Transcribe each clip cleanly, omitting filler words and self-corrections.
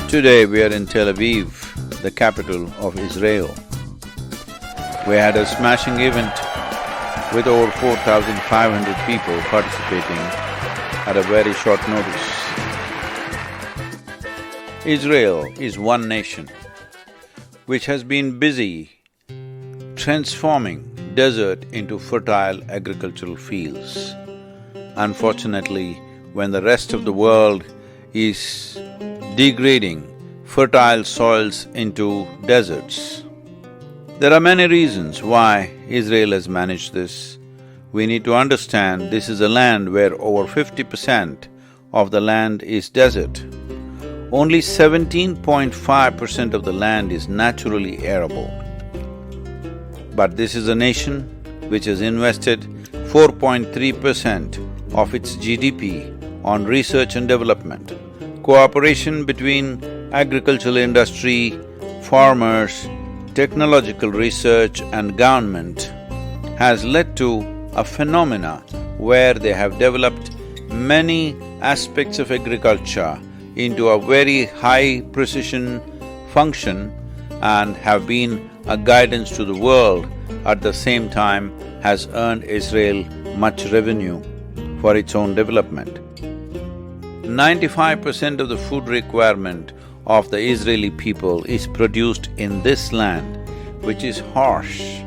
Today we are in Tel Aviv, the capital of Israel. We had a smashing event with over 4,500 people participating at a very short notice. Israel is one nation which has been busy transforming desert into fertile agricultural fields. Unfortunately, when the rest of the world is degrading fertile soils into deserts, there are many reasons why Israel has managed this. We need to understand this is a land where over 50% of the land is desert. Only 17.5% of the land is naturally arable. But this is a nation which has invested 4.3% of its GDP on research and development. Cooperation between agricultural industry, farmers, technological research and government has led to a phenomena where they have developed many aspects of agriculture into a very high precision function and have been a guidance to the world, at the same time has earned Israel much revenue for its own development. 95% of the food requirement of the Israeli people is produced in this land, which is harsh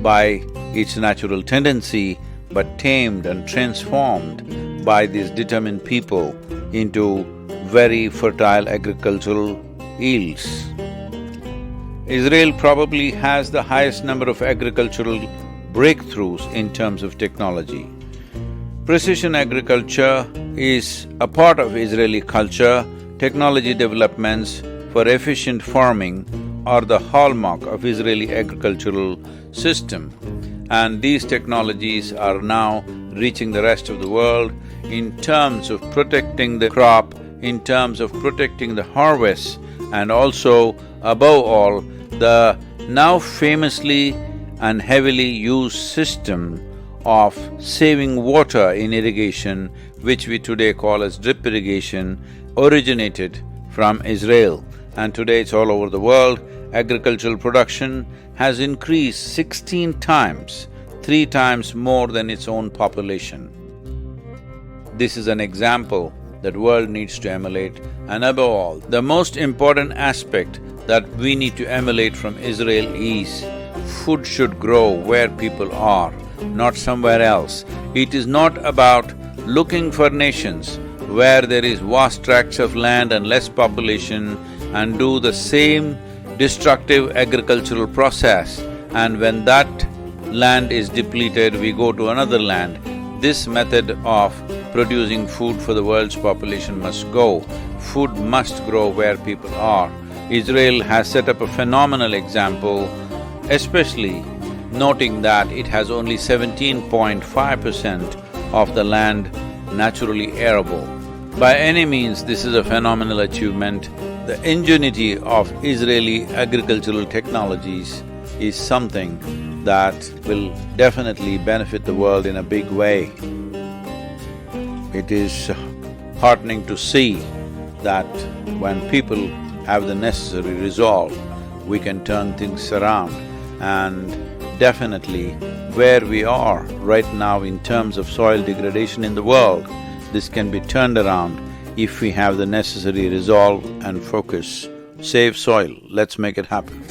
by its natural tendency but tamed and transformed by these determined people into very fertile agricultural yields. Israel probably has the highest number of agricultural breakthroughs in terms of technology. Precision agriculture is a part of Israeli culture. Technology developments for efficient farming are the hallmark of Israeli agricultural system, and these technologies are now reaching the rest of the world in terms of protecting the crop, in terms of protecting the harvest, and also, above all, the now famously and heavily used system of saving water in irrigation, which we today call as drip irrigation, originated from Israel. And today it's all over the world. Agricultural production has increased 16 times, 3 times more than its own population. This is an example that world needs to emulate, and above all, the most important aspect that we need to emulate from Israel is food should grow where people are, not somewhere else. It is not about looking for nations where there is vast tracts of land and less population and do the same destructive agricultural process, and when that land is depleted, we go to another land. This method of producing food for the world's population must go. Food must grow where people are. Israel has set up a phenomenal example, especially noting that it has only 17.5% of the land naturally arable. By any means, this is a phenomenal achievement. The ingenuity of Israeli agricultural technologies is something that will definitely benefit the world in a big way. It is heartening to see that when people have the necessary resolve, we can turn things around, and definitely where we are right now in terms of soil degradation in the world, this can be turned around if we have the necessary resolve and focus. Save soil, let's make it happen.